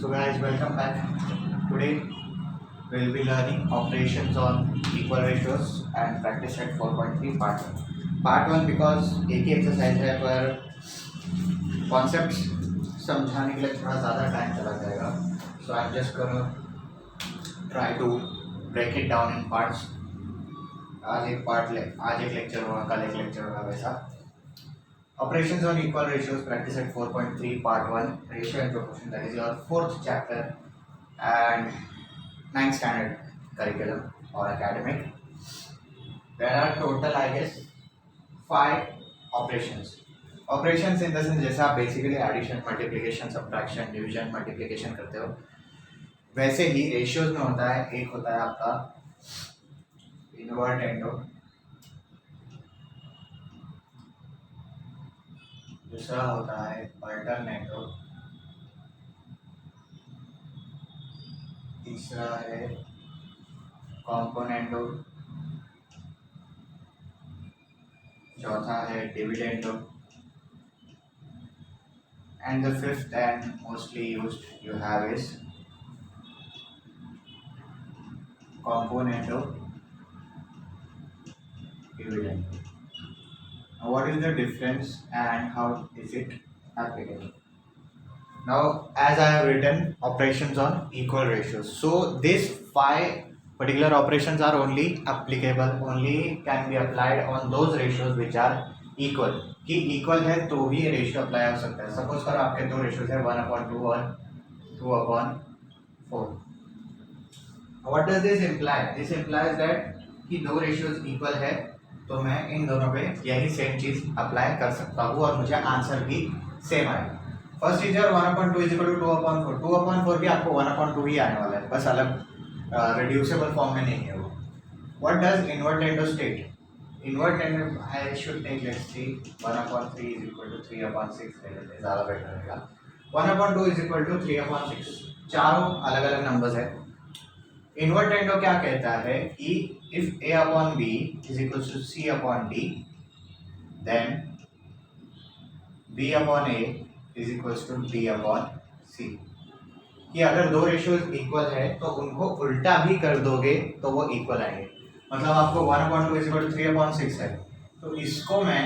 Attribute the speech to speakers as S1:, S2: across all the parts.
S1: So guys, welcome back. Today we'll be learning operations on equal ratios and practice at 4.3 part 1. Part 1 because एक ही exercise है पर concepts समझाने के लिए थोड़ा ज़्यादा टाइम चला जाएगा. So I'm just gonna try to break it down in parts. आज एक लेक्चर होगा, कल एक लेक्चर होगा वैसा. Operations on equal ratios practice at 4.3 part 1 ratio and proportion, that is your fourth chapter and ninth standard curriculum or academic. There are total I guess 5 operations. Operations in the sense जैसा आप basically addition, multiplication, subtraction, division, multiplication करते हो वैसे ही ratios में होता है. एक होता है आपका inward endo, दूसरा होता है अल्टरनेटो, तीसरा है कॉम्पोनेंटो, चौथा है dividendo, and the fifth and mostly used you have is componendo dividendo. Now what is the difference and how is it applicable? Now as I have written operations on equal ratios, so these 5 particular operations are only applicable, only can be applied on those ratios which are equal. कि equal है तो भी ratio apply हो सकता है. Suppose करो आपके दो रेशियोज है 1/2 और 2/4. What does this imply? This implies that कि दो रेशियोज इक्वल है तो मैं इन दोनों पे यही सेम चीज अप्लाई कर सकता हूँ और मुझे आंसर भी सेम आएगा. First is your 1/2 is equal to 2/4. 2/4 भी आपको 1/2 ही आने वाला है, बस अलग रिड्यूसिबल फॉर्म में नहीं है वो. What does invertendo state? Invertendo I should take let's see 1/3 is equal to 3/6 ले लेते हैं, ज़्यादा बेटर रहेगा. 1/2 इज इक्वल टू 3/6. चारों अलग अलग नंबर्स है. इनवर्ट एंडो क्या कहता है कि if a upon b is equals to c upon d, then b upon a is equals to d upon c. कि अगर दो रेशियोज इक्वल है तो उनको उल्टा भी कर दोगे तो वो इक्वल आएंगे. मतलब आपको 1/2 is equal to 3/6 है तो इसको मैं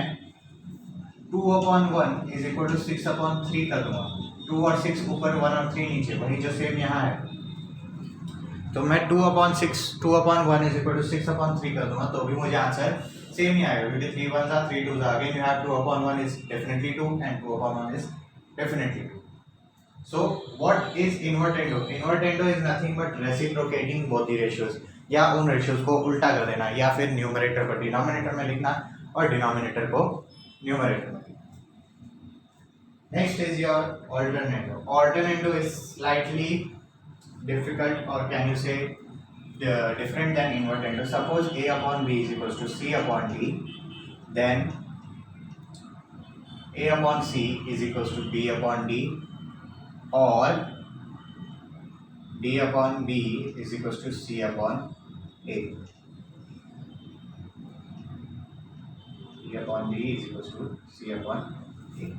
S1: 2/1 is equal to 6/3 कर दूंगा. 2 और 6 ऊपर, 1 और 3 नीचे, वही जो सेम यहाँ है. तो मैं 2/1 is equal to 6/3 कर दूंगा तो भी मुझे आंसर सेम ही आएगा क्योंकि 3 1s are 3 2s are. Again you have 2/1 is definitely 2 and 2/1 is definitely 2. So what is invert endo? Invert endo is nothing but reciprocating both the ratios. या उन ratios को उल्टा कर देना या फिर न्यूमरेटर को डिनोमिनेटर में लिखना और डिनोमिनेटर को न्यूमरेटर में लिखना. Next is your alternendo. Alternendo is slightly difficult or can you say different than invert endo. Suppose a upon b is equals to c upon d, then a upon c is equals to b upon d, or d upon b is equals to c upon a. d upon b is equals to c upon a.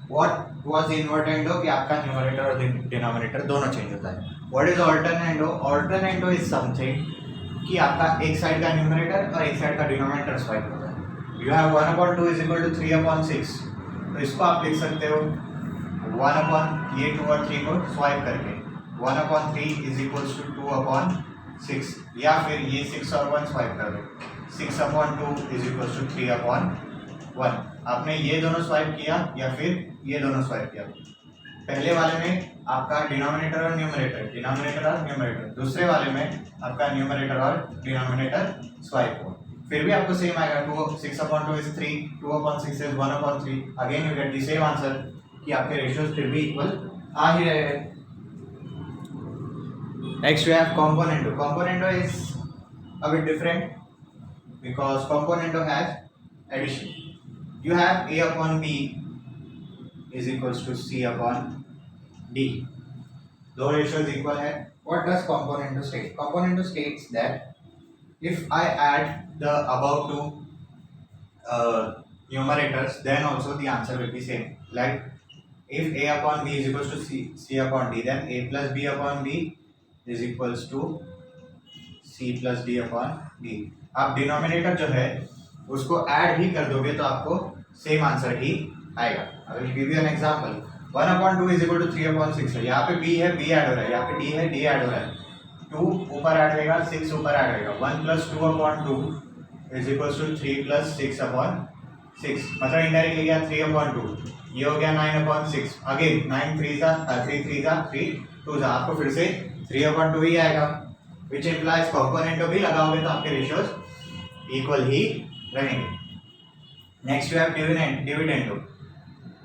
S1: What was invertendo कि आपका numerator और denominator दोनों change होता है. What is alternendo? Alternendo is something कि आपका एक side का न्यूमरेटर और एक साइड का डिनोमिनेटर स्वाइप होता है. You have 1/2 is equal to 3/6 तो इसको आप लिख सकते हो 1/ये 2 और 3 को स्वाइप करके 1/3 इज इक्वल्स टू 2/6 या फिर ये 6 और 1 स्वाइप कर दो 6/2 इज इक्वल्स टू 3/1. आपने ये दोनों स्वाइप किया या फिर ये दोनों स्वाइप किया. पहले वाले में आपका डिनोमिनेटर और न्यूमरेटर, दूसरे वाले में आपका न्यूमरेटर और डिनोमिनेटर स्वाइप हो. फिर भी आपको सेम आएगा. 6/2 is 3, 2/6 is 1/3. Again you get the same answer कि आपके रेशियोज फिर भी इक्वल आ ही रहे हैं. Next we have componendo. Componendo is a bit different because componendo has addition. You have a upon b is equals to c upon d. दो ratios equal है. What does componendo state? Componendo states that if I add the above two numerators, then also the answer will be same. Like if a upon b is equals to c upon d, then a plus b upon b is equals to c plus d upon d. आप denominator जो है उसको add भी कर दोगे तो आपको same answer ही आएगा. I will give you an example. 1 upon 2 is equal to 3 upon 6 है. यहाँ पे b है, b ऐड हो रहा है. यहाँ पे d है, d ऐड हो रहा है. 2 ऊपर ऐड होगा, 6 ऊपर ऐड होगा. 1 plus 2 upon 2 is equals to 3 plus 6 upon 6. मतलब इनडायरेक्टली गया 3 upon 2. ये हो गया 9 upon 6. अगेन 9 3 जा 3 3 जा 3 2 जा. आपको फिर से 3 upon 2 ही आएगा. Which implies कॉम्पोनेंटो भी लगाओगे तो आपके रेशियोज इक्वल ही रहेंगे. Next you have dividendo.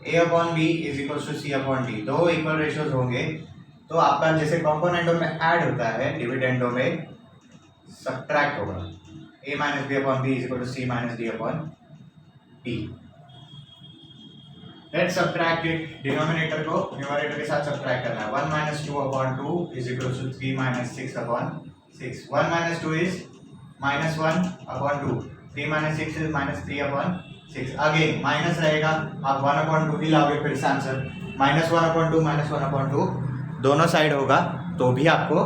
S1: a upon b is equals to c upon d. दो इक्वल रेशियोज होंगे तो आपका जैसे कॉम्पोनेंटो में ऐड होता है, डिविडेंडो में सब्ट्रैक्ट होगा. a minus b upon b is equal to c minus d upon d. Let's subtract it. Denominator को न्यूमरेटर के साथ सब्ट्रैक्ट करना है. 1 minus 2 upon 2 is equal to 3 minus 6 upon 6. 1 minus 2 is minus 1 upon 2. 3 minus 6 is minus 3 upon 6. Again minus रहेगा, आप 1 upon 2 ही लाओगे फिर से answer. minus 1 upon 2 minus 1 upon 2 दोनों साइड होगा तो भी आपको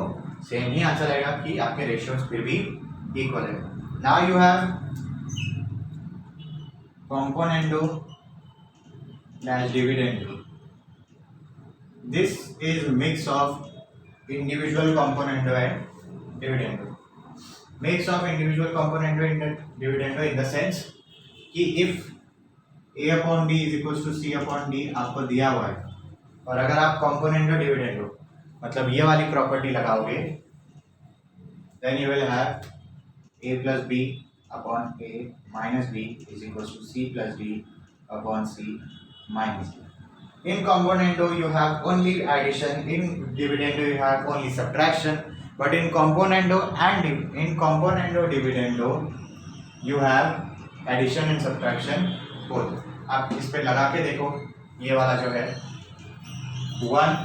S1: सेम ही आंसर आएगा कि आपके रेशियोज फिर भी इक्वल है. Now you have componendo dash dividendo. This is mix of individual componendo and dividendo. Mix of individual componendo and dividendo in the sense कि if a upon b is equals to c upon d आपको दिया हुआ है और अगर आप componendo dividendo मतलब ये वाली प्रॉपर्टी लगाओगे then you will have a plus b upon a minus b is equals to c plus d upon c minus. In componendo you have only addition, in dividendo you have only subtraction, but in componendo and in componendo dividendo you have addition and subtraction both. आप इस पे लगा के देखो, ये वाला जो है 1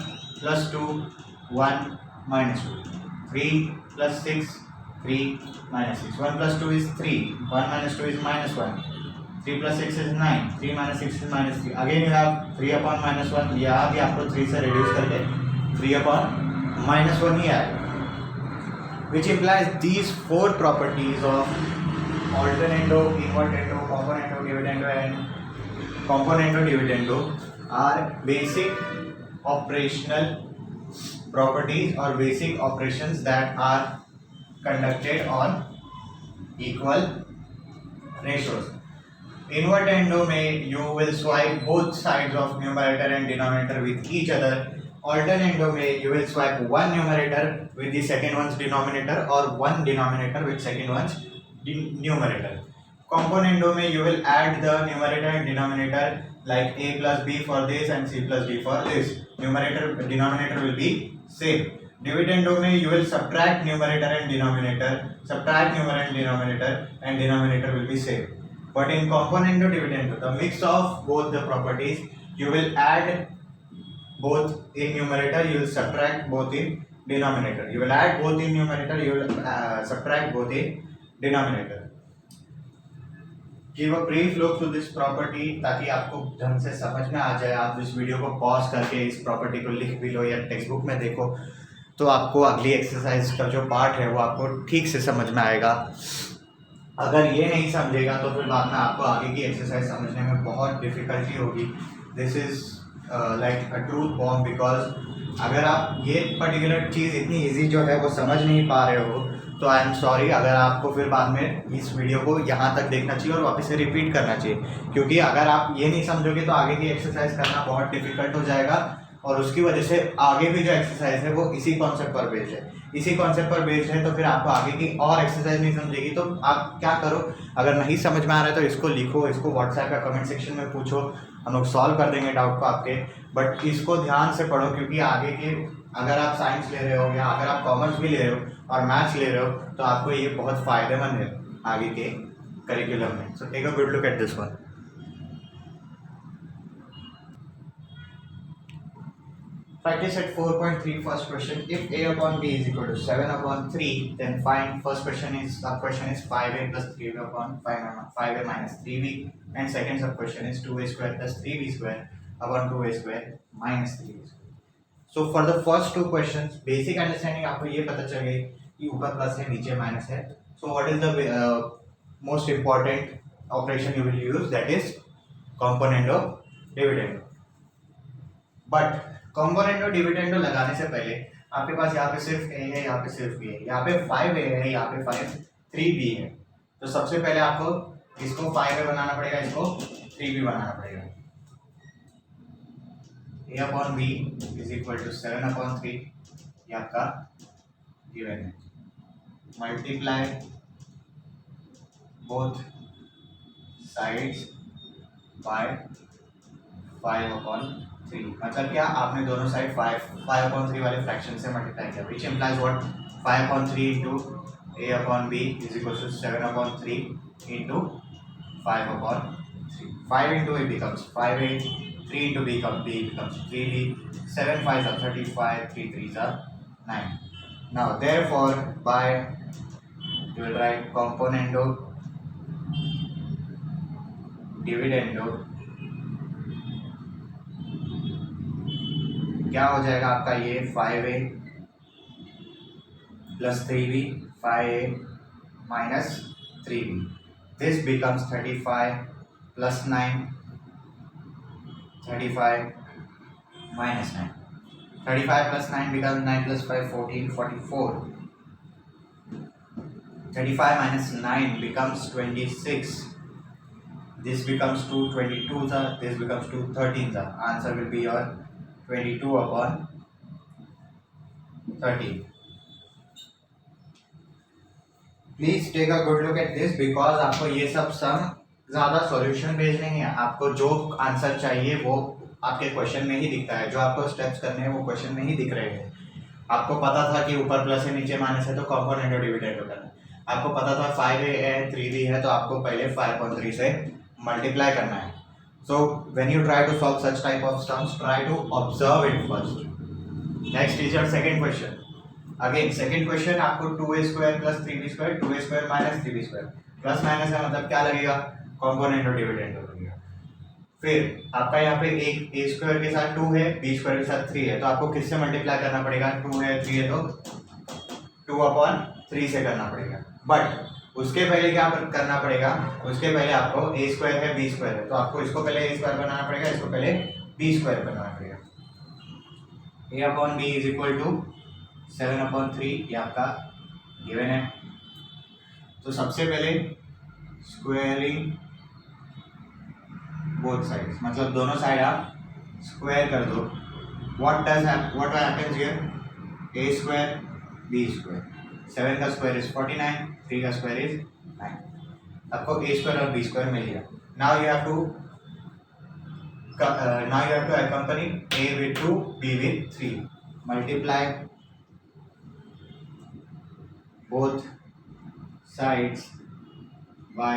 S1: plus 2 1 minus 2, 3 plus 6 3 minus 6. 1 plus 2 is 3, 1 minus 2 is minus 1. 3 plus 6 is 9. 3 minus 6 is minus 3. Again you have 3 upon minus 1. यहाँ भी आपको 3 से reduce करके 3 upon minus 1 ही आएगा. Which implies these four properties of alternando, invertendo, componendo, dividendo and componendo dividendo are basic operational properties or basic operations that are conducted on equal ratios. Invertendo में you will swipe both sides of numerator and denominator with each other. Alternando में you will swipe one numerator with the second one's denominator or one denominator with second one's numerator. Componendo में you will add the numerator and denominator like a plus b for this and c plus d for this. Numerator denominator will be same. Dividendo में you will subtract numerator and denominator, subtract numerator and denominator will be same. But in componendo dividendo, the mix of both the properties, you will add both in numerator, you will subtract both in denominator. You will add both in numerator, you will subtract both in denominator. Give a brief look to this property ताकि आपको ढंग से समझ में आ जाए. आप इस video को पॉज करके इस प्रॉपर्टी को लिख भी लो या टेक्स्ट बुक में देखो तो आपको अगली एक्सरसाइज का जो पार्ट है वो आपको ठीक से समझ में आएगा. अगर ये नहीं समझेगा तो फिर बाद में आपको आगे की एक्सरसाइज समझने में बहुत डिफिकल्टी होगी. This is like a truth bomb because अगर आप ये पर्टिकुलर चीज़ इतनी इजी जो है वो समझ नहीं पा रहे हो तो आई एम सॉरी. अगर आपको फिर बाद में इस वीडियो को यहाँ तक देखना चाहिए और वापस से रिपीट करना चाहिए क्योंकि अगर आप ये नहीं समझोगे तो आगे की एक्सरसाइज करना बहुत डिफिकल्ट हो जाएगा और उसकी वजह से आगे भी जो एक्सरसाइज है वो इसी कॉन्सेप्ट पर बेस्ड है. इसी कॉन्सेप्ट पर बेस्ड है तो फिर आपको आगे की और एक्सरसाइज नहीं समझेगी. तो आप क्या करो, अगर नहीं समझ में आ रहा है तो इसको लिखो, इसको व्हाट्सएप का कमेंट सेक्शन में पूछो, हम लोग सॉल्व कर देंगे डाउट को आपके. बट इसको ध्यान से पढ़ो क्योंकि आगे के अगर आप साइंस ले रहे हो या अगर आप कॉमर्स भी ले रहे हो और मैथ्स ले रहे हो तो आपको ये बहुत फ़ायदेमंद है आगे के करिकुलम में. So take a good look at this one. Practice at 4.3 first question. If a upon b is equal to 7 upon 3, then find first question is sub question is 5a plus 3b upon 5a minus 3b, and second sub question is 2a square plus 3b square upon 2a square minus 3a square. So for the first two questions, basic understanding आपको ये पता चल गई कि ऊपर plus है नीचे minus है. So what is the most important operation you will use? That is componendo dividendo. But componendo dividendo लगाने से पहले आपके पास यहाँ पे सिर्फ a है, यहाँ पे सिर्फ b है, यहाँ पे 5a है, यहाँ पे 3b है. तो सबसे पहले आपको इसको 5a बनाना पड़ेगा, इसको 3b बनाना पड़ेगा. a upon b is equal to 7 upon 3 ये आपका गिवन है. Multiply both sides by 5 upon 3. मतलब क्या, आपने दोनों साइड 5 upon 3 वाले फ्रैक्शन से मल्टीप्लाई किया, which implies what? 5 upon 3 into a upon b is equal to 7 upon 3 into 5 upon 3. 5 into a becomes 5a, 3 into b becomes 3b, 7 5s are 35, 3 3s are 9. Now therefore by you will write componendo dividendo क्या हो जाएगा आपका, ये 5a plus 3b, 5a minus 3b. This becomes 35 plus 9, 35 minus 9. 35 plus 9 becomes 9 plus 5, 14, 44. 35 minus 9 becomes 26. This becomes 2 22s are, this becomes 2 13s are. Answer will be your 22 upon 13. Please take a good look at this because आपको ये सब सम ज़्यादा solution based नहीं है. आपको जो answer चाहिए वो आपके क्वेश्चन में ही दिखता है, जो आपको स्टेप्स करने हैं वो क्वेश्चन में ही दिख रहे हैं. आपको पता था कि ऊपर प्लस है नीचे माइनस है तो कॉम्पोनेंट डिविडेंड करना है. आपको पता था 5a है 3b है तो आपको पहले 5/3 से मल्टीप्लाई करना है. So when you try to solve such type of sums, try to observe it first. Next is your second question. Again second question आपको 2a square plus 3b square, 2a square minus 3b square. Plus minus है मतलब क्या लगेगा, component dividend लगेगा. फिर आपका यहाँ पे एक a स्क्वायर के साथ 2 है, b स्क्वायर के साथ 3 है, तो आपको किससे मल्टीप्लाई करना पड़ेगा, 2 है 3 है तो 2/3 से करना पड़ेगा. बट उसके पहले क्या करना पड़ेगा, उसके पहले आपको a स्क्वायर है b स्क्वायर है तो आपको इसको पहले a स्क्वायर बनाना पड़ेगा, इसको पहले b स्क्वायर बनाना पड़ेगा. a upon b is equal to 7/3 ये आपका गिवन है. तो सबसे पहले स्क्वायरिंग बोथ साइड्स, मतलब दोनों साइड आप स्क्वायर कर दो. What happens here, a square b square, 7 का स्क्वायर इज 49, 3 का स्क्वायर इज 9. आपको a स्क्वायर और b स्क्वायर मिल गया. Now you have to accompany a with 2, b with 3. Multiply both sides by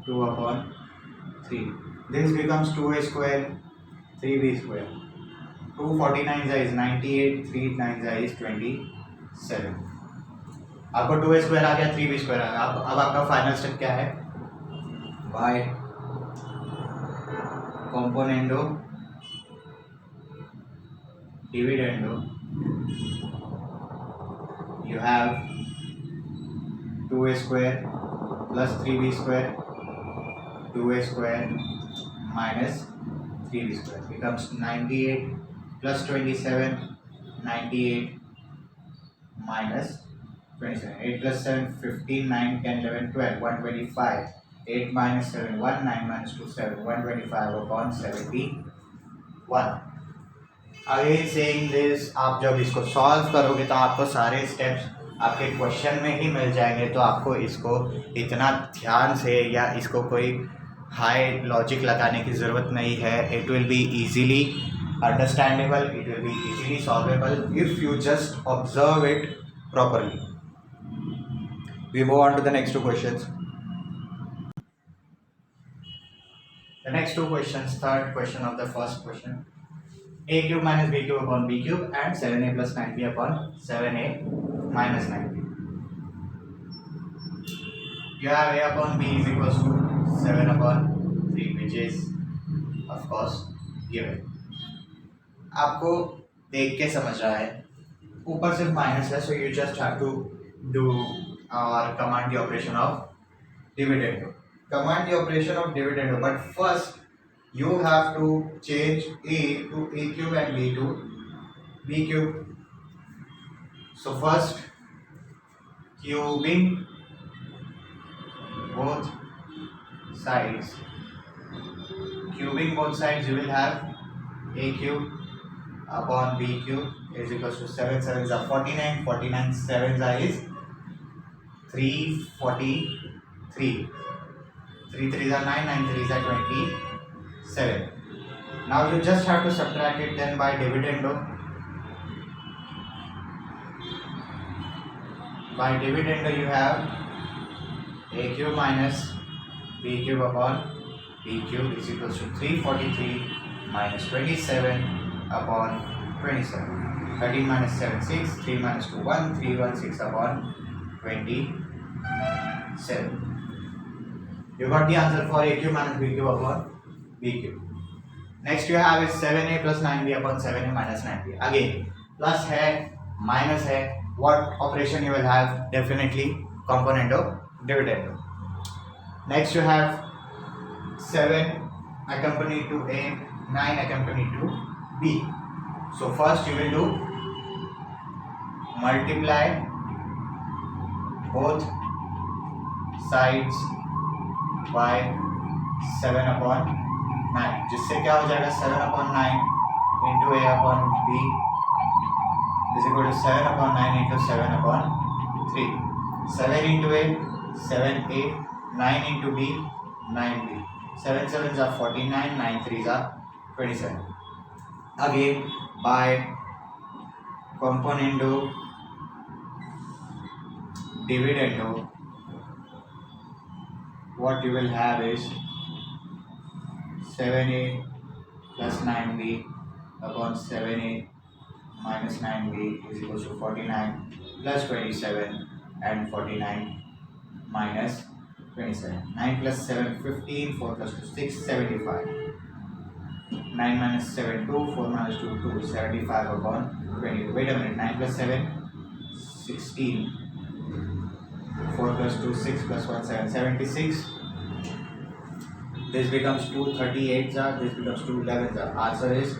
S1: 2/3. This becomes 2a square, 3b square. 2 49 is 98, 3 9 is 27. आपको 2a square आ गया, 3b square आ गया. अब आपका final step क्या है, bye componendo dividendo you have 2a square plus 3b square, 2a square minus 3b square becomes 98 plus 27, 98 minus 27. 8 plus 7, 15, 9, 10, 11, 12, 125. 8 minus 7, 1, 9 minus 2, 7, 125/71. Again saying this, आप जब इसको सॉल्व करोगे तो आपको सारे स्टेप्स आपके क्वेश्चन में ही मिल जाएंगे. तो आपको इसको इतना ध्यान से या इसको कोई हाई लॉजिक लगाने की ज़रूरत नहीं है. It will be easily understandable, it will be easily solvable if you just observe it properly. We move on to the next two questions. The next two questions, third question of the first question. A cube minus b cube upon b cube and 7a plus 9b upon 7a minus 9b. You have a upon b is equals to 7/3, which is of course given. आपको देख के समझ रहा है, ऊपर सिर्फ minus है, so you just have to do और command the operation of dividendo. Command the operation of dividendo, but first you have to change a to a cube and b to b cube. So first cubing both sides, you will have a cube upon b cube is equals to 7 sevens are 49, 49 sevens are is 343, 3 threes are 9, 9 threes are 27. Now you just have to subtract it then by dividendo. By dividendo you have a cube minus b cube upon b cube is equals to 343 minus 27 upon 27. 13 minus 7 6, 3 minus 2 1, 3 1 6 upon 27. You got the answer for a cube minus b cube upon b cube. Next you have is 7a plus 9b upon 7a minus 9b. Again plus है minus है, what operation you will have? Definitely component of dividendo. Next you have 7 accompanied to a, 9 accompanied to b. So first you will do multiply both sides by 7 upon 9, जिससे क्या हो जाएगा 7 upon 9 into a upon b is equal to 7 upon 9 into 7 upon 3. 7 into a 7a, 9 into b 9b. 7 sevens are 49, 9 threes are 27. Again by componendo dividendo, what you will have is 7a plus 9b upon 7a minus 9b is equal to 49 plus 27 and 49 minus 27. 9 plus 7 15, 4 plus 2 6 75. 9 minus 7 2, 4 minus 2 2, 75 upon 20. Wait a minute, 9 plus 7 16, 4 plus 2 6 plus 1 7, 76. This becomes 2 38s are, this becomes 2 11s are. Answer is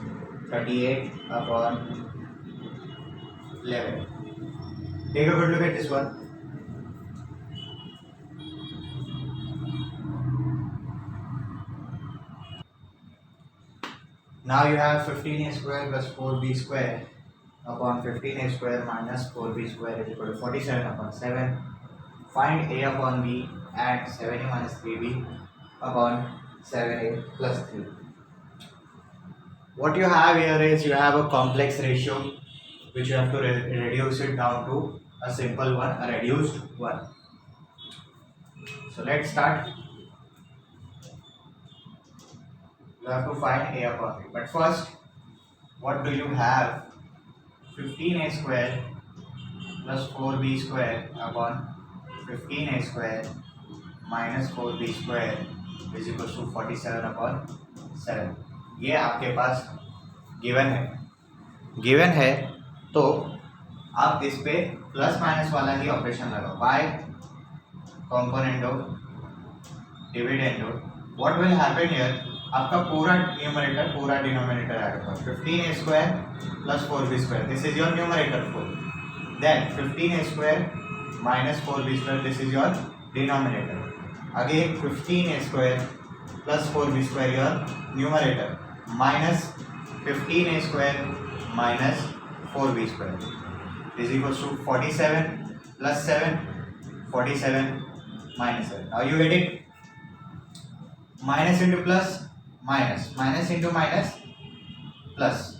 S1: 38 upon 11. Take a good look at this one. Now you have 15a square plus 4b square upon 15a square minus 4b square is equal to 47 upon 7. Find a upon b at 7a minus 3b upon 7a plus 3. What you have here is you have a complex ratio which you have to reduce it down to a simple one, a reduced one. So let's start. You have to find a upon b. But first, what do you have? 15a square plus 4b square upon 15a square minus 4b square is equal to 47 upon 7. ये आपके पास given है तो आप इस पे plus minus वाला ही operation लगाओ. By componendo dividendo what will happen here, आपका पूरा न्यूमरेटर पूरा डिनोमिनेटर आएगा. 15a square plus 4b square, this is your numerator 4. Then 15a square minus 4b square, this is your denominator. Again 15a square plus 4b square your numerator minus 15a square minus 4b square is equals to 47 plus 7, 47 minus 7. Are you getting? Minus into plus minus, minus into minus plus,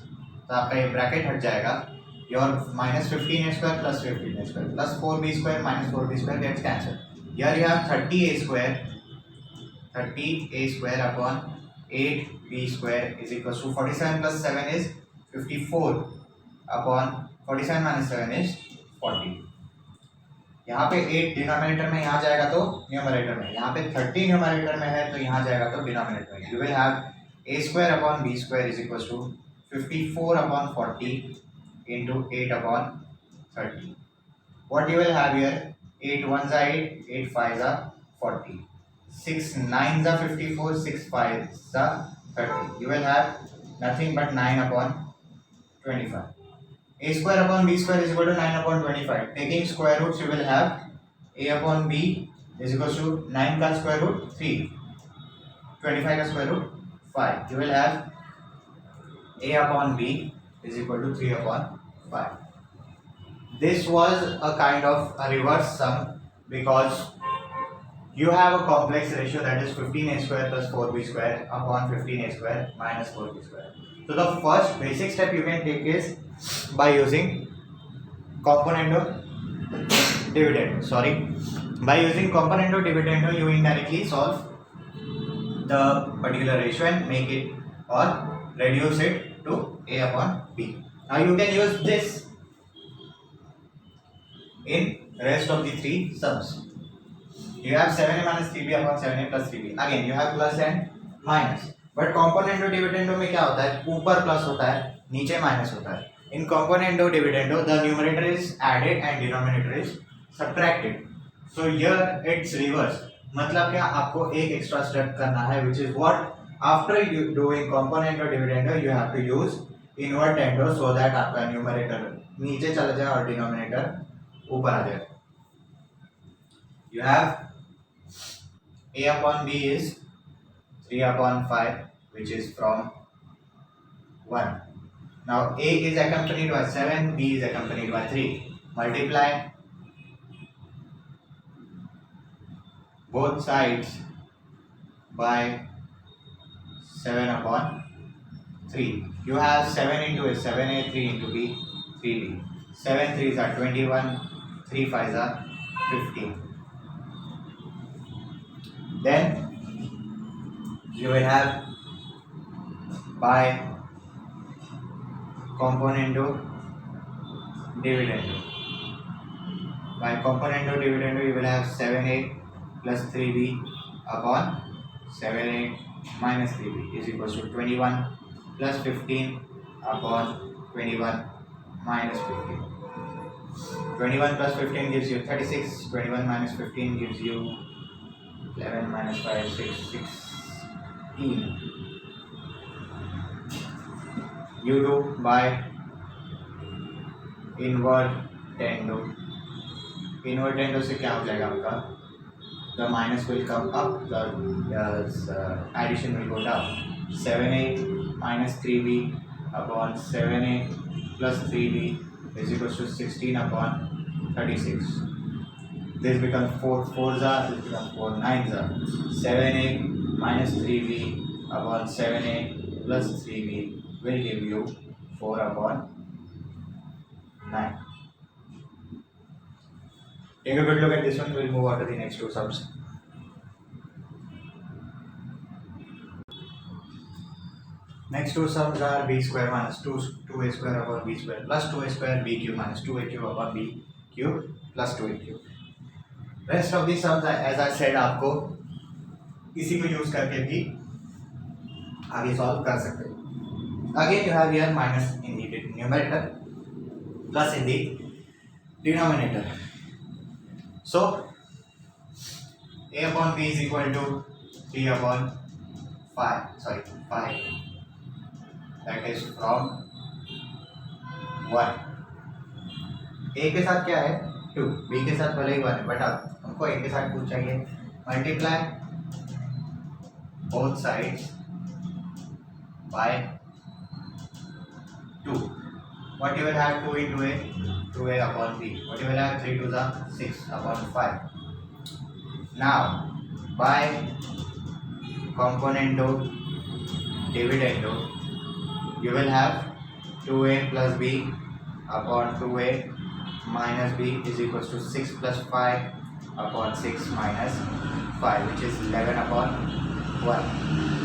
S1: तो आपका ये bracket हट जाएगा. Your minus 15a square plus 15a square plus 4b square minus 4b square gets cancelled. Here you have 30a square upon 8b square is equals to 47 plus 7 is 54 upon 47 minus 7 is 40. यहाँ पे 8 denominator में यहाँ जाएगा तो numerator में, यहाँ पे 30 numerator में है तो यहाँ जाएगा तो डिनोमिनेटर में. You will have a square upon b square is equals to 54 upon 40 into 8 upon 30. What you will have here, 8 ones are 8, 8 fives are 40. 6 nines are 54, 6 fives are 30. You will have nothing but 9 upon 25. A square upon b square is equal to 9 upon 25. Taking square roots, you will have a upon b is equal to 9 का square root 3, 25 का square root 5. You will have a upon b is equal to 3 upon 5. This was a kind of a reverse sum because you have a complex ratio that is 15a square plus 4b square upon 15a square minus 4b square. So the first basic step you can take is by using componendo dividendo. By using componendo dividendo, you indirectly solve the particular ratio and make it or reduce it to a upon b. Now you can use this in rest of the three sums. You have 7a minus 3b upon 7a plus 3b. Again you have plus and minus. But componendo dividendo में क्या होता है? ऊपर plus होता है, नीचे minus होता है. In componendo dividendo, the numerator is added and denominator is subtracted. So here it's reverse. मतलब क्या, आपको एक extra step करना है, which is what after you doing componendo dividendo you have to use invertendo so that आपका numerator नीचे चला जाए और denominator ऊपर आ जाए. You have a upon b is 3 upon 5, which is from 1. Now a is accompanied by 7, b is accompanied by 3. Multiply both sides by 7 upon 3. You have 7 into a, 7a, 3 into b, 3b. 7 3s are 21, 3 5s are 15. Then you will have by componendo dividendo. By componendo dividendo you will have 7a plus 3b upon 7a minus 3b is equals to 21 plus 15 upon 21 minus 15. 21 plus 15 gives you 36, 21 minus 15 gives you 11 minus 5, 6, 16. You do by invertendo. Invertendo से क्या हो जाएगा आपका? The minus will come up, the addition will go down. 7a minus 3b upon 7a plus 3b is equal to 16 upon 36. This becomes 4 4s are, this becomes 4 9s are. 7a minus 3b upon 7a plus 3b will give you 4 upon 9. Take a good look at this one. We'll move on to the next two sums. Next two sums are b square minus 2a square upon b square plus 2a square b cube minus 2a cube upon b cube plus 2a cube. Rest of the sums, as I said, आपको इसी को use करके भी आगे solve कर सकते हो. Again you have here minus in the numerator plus in the denominator. So a upon b is equal to 3 upon 5. That is from 1. a के साथ क्या है 2, b के साथ भले ही 1 है, बट अब हमको a के साथ कुछ चाहिए. Multiply both sides by 2. What you will have 2 into a, 2a upon b. What you will have 3 to the 6 upon 5. Now by componendo dividendo you will have 2a plus b upon 2a minus b is equals to 6 plus 5 upon 6 minus 5, which is 11 upon 1.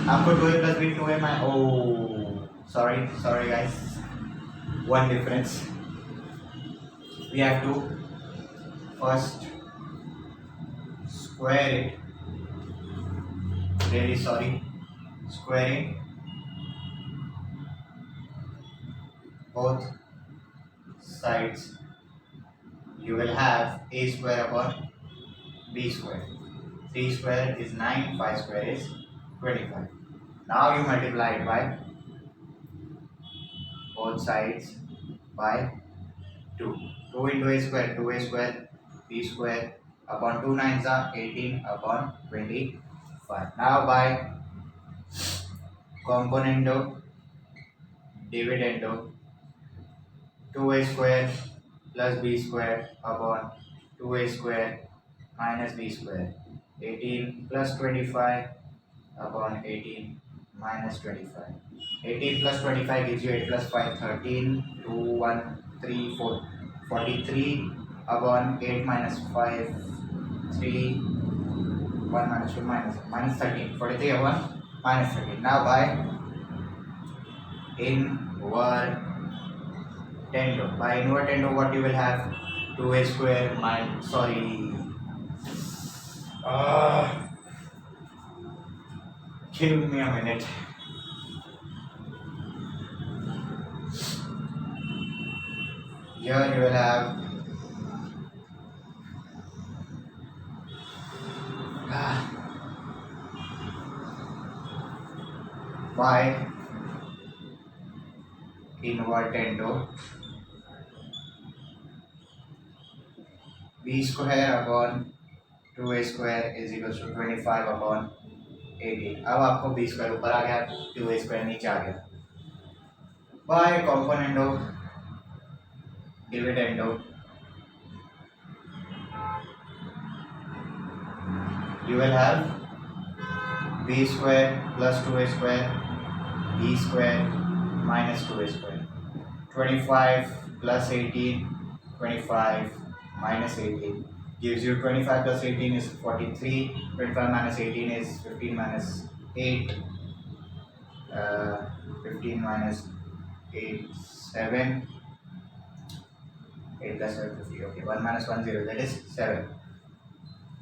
S1: आपको 2a plus b 2a minus, oh sorry guys, one difference. We have to first square it, really sorry, square it both sides, you will have a square upon b square. 3 square is 9, 5 square is 25. Now you multiply it by both sides by 2. 2 into a square, 2a square, b square upon 2 nines are 18 upon 25. Now by componendo dividendo, 2a square plus b square upon 2a square minus b square. 18 plus 25 upon 18 minus 25. 18 plus 25 gives you 8 plus 5, 13, 2, 1, 3, 4, 43 upon 8 minus 5, 3, 1 minus 2 minus 13, 43 upon minus 13. Now by invertendo, what you will have? 2a square minus, give me a minute. Here you will have by invertendo b square upon 2a square is equals to 25 upon 18. अब आपको b square ऊपर आ गया, 2a square नीचे आ गया. By componendo dividendo you will have b square plus 2a square b square minus 2a square. 25 plus 18, 25 minus 18 gives you 25 plus 18 is 43, 25 minus 18 is 15 minus 8, 15 minus 8, 7, 8 plus 7, 50, okay, 1 minus 1, 0, that is 7.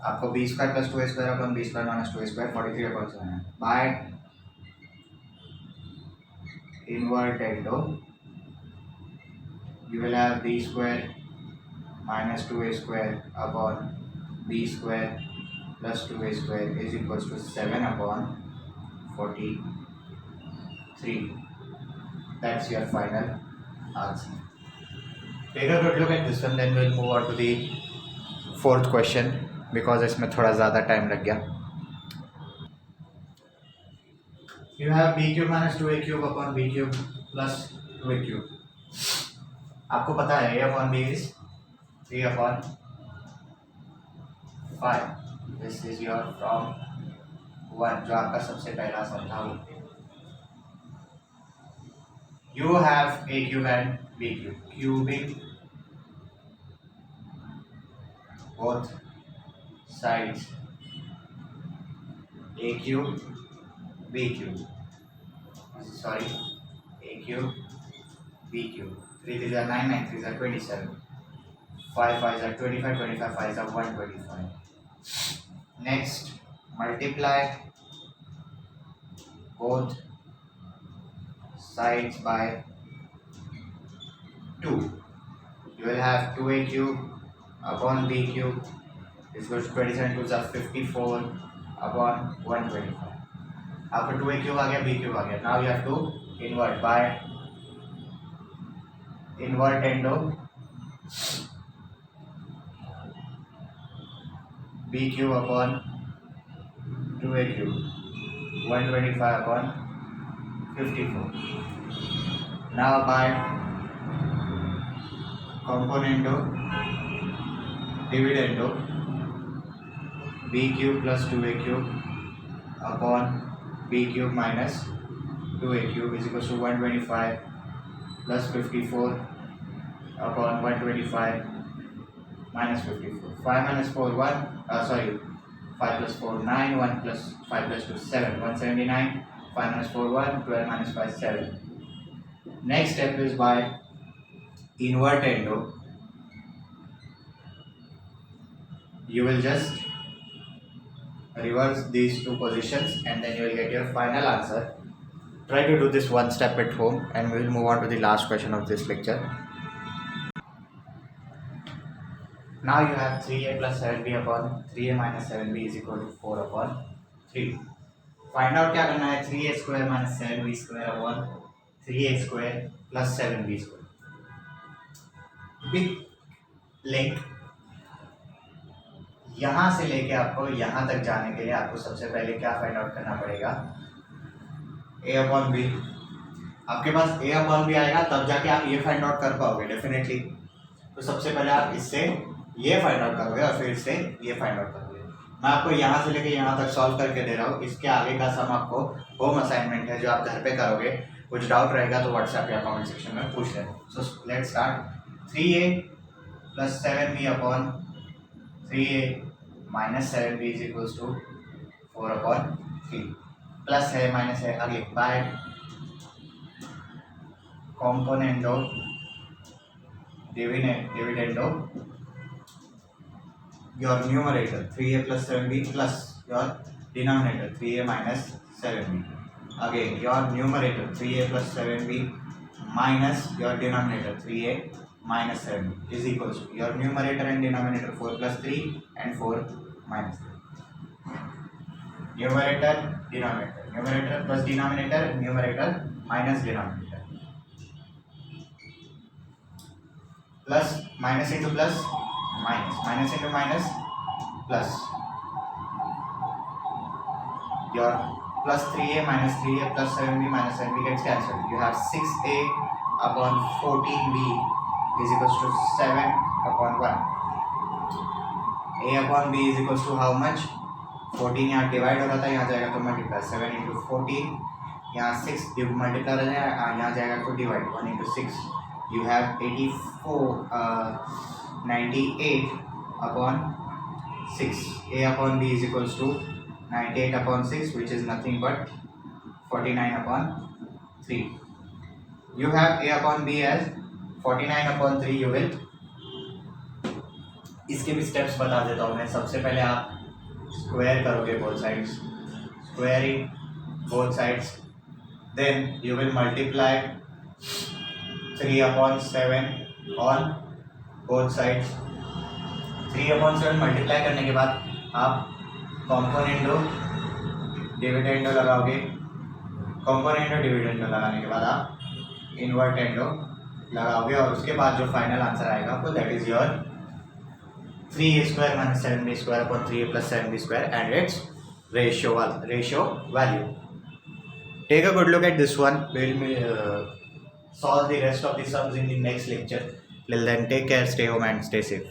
S1: आपको b square plus 2a square upon b square minus 2a square 43 upon 7 है. By invertendo you will have b square minus 2a square upon b square plus 2a square is equals to 7 upon 43. That's your final answer. Take a good look at this one, then we'll move on to the fourth question because इसमें थोड़ा ज़्यादा time लग गया. You have b cube minus 2a cube upon b cube plus 2a cube. आपको पता है a upon b is 3 upon 5. This is your from 1 जो आपका सबसे पहला सम था. You have a cube and b cube. Cubing both sides a cube b cube. Sorry, a cube b cube. 3 3s are 9, 9 3s are 27. 5 5s are 25, 25 5s are 125. Next, multiply both sides by 2. You will have 2a cube upon b cube. This goes to 27, 2s are 54 upon 125. After 2a cube आ गया, b cube आ गया. Now you have to invert by invertendo b cube upon 2a cube 125 upon 54. Now by componendo dividendo b cube plus 2a cube upon b cube minus 2a cube is equals to 125 plus 54 upon 125 minus 54. 5 minus 4 1, 5 plus 4 9, 1 plus 5 plus 2 7, 179. 5 minus 4 1, 12 minus 5 7. Next step is by invertendo. You will just reverse these two positions and then you will get your final answer. Try to do this one step at home and we will move on to the last question of this lecture. Now you have 3a plus 7b upon 3a minus 7b is equal to 4 upon 3. Find out क्या करना है 3a square minus 7b square upon 3a square plus 7b square. Big link. यहाँ से लेके आपको यहाँ तक जाने के लिए आपको सबसे पहले क्या फाइंड आउट करना पड़ेगा, a अपॉन बी. आपके पास a अपॉन बी आएगा तब जाके आप ये फाइंड आउट कर पाओगे डेफिनेटली. तो सबसे पहले आप इससे ये फाइंड आउट करोगे और फिर इससे ये फाइंड आउट करोगे. मैं आपको यहाँ से लेके यहाँ तक सॉल्व करके दे रहा हूँ. इसके आगे का सम आपको होम असाइनमेंट है जो आप घर पे करोगे. कुछ डाउट रहेगा तो व्हाट्सएप या कमेंट सेक्शन में पूछ लेना. So let's start. 3a plus 7b upon 3a minus 7b is equals to 4 upon 3. Plus है माइनस है आगे by componendo dividendo your numerator 3a plus 7b plus your denominator 3a minus 7b. Again your numerator 3a plus 7b minus your denominator 3a minus 7b is equals to your numerator and denominator 4 plus 3 and 4 minus 3. Numerator denominator, numerator plus denominator, numerator minus denominator, plus minus into plus minus, minus into minus plus. Your plus 3a minus 3a plus 7b minus 7b gets cancelled. You have 6a upon 14b is equals to 7 upon 1. a upon b is equals to how much? 14 यहाँ divide हो रहा था, यहाँ जाएगा तो multiply. 7 into 14, यहाँ 6 multiply हो जाएगा, यहाँ जाएगा तो divide. 1 into 6 you have 98 upon 6. a upon b is equals to 98 upon 6 which is nothing but 49 upon 3. You have a upon b as 49 upon 3. You will इसके भी स्टेप्स बता देता हूँ मैं. सबसे पहले आप स्क्वायर करोगे both sides, squaring both sides, then you will multiply 3 upon 7 on both sides. 3 upon 7 multiply करने के बाद आप कॉम्पोनेंटो डिविडेंडो लगाओगे. कॉम्पोनेंटो डिविडेंडो लगाने के बाद आप इन्वर्टेंडो लगाओगे और उसके बाद जो फाइनल आंसर आएगा आपको that is your 3a square minus 7b square upon 3a plus 7b square and its ratio value. Take a good look at this one. We will solve the rest of the sums in the next lecture. Till then, take care, stay home and stay safe.